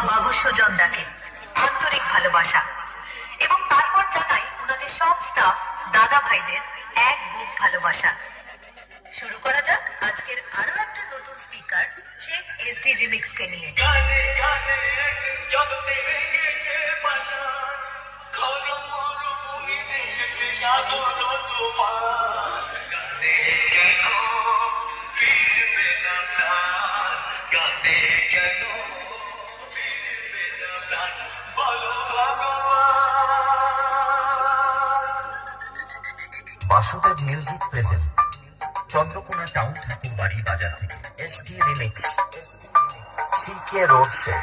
বাবু সুজনদাকে আন্তরিক ভালোবাসা এবং তারপর জানাই ওনাদের সব স্টাফ দাদা ভাইদের এক বুক ভালোবাসা। শুরু করা যাক আজকের আরো একটা নতুন স্পিকার চেক এসডি রিমিক্স কে নিয়ে। গানে গানে একদিন জগতে ভেঙেছে পাষাণ, ঘন মরুভূমি দেশে সে সাগর তুফান। গানে কেন ফিরবে না প্রাণ, গানে কেন ফিরবে না প্রাণ, বলো ভগবান। Basudev music present Chandrakona town Thakurbari বাজার থেকে SD remix CK road show.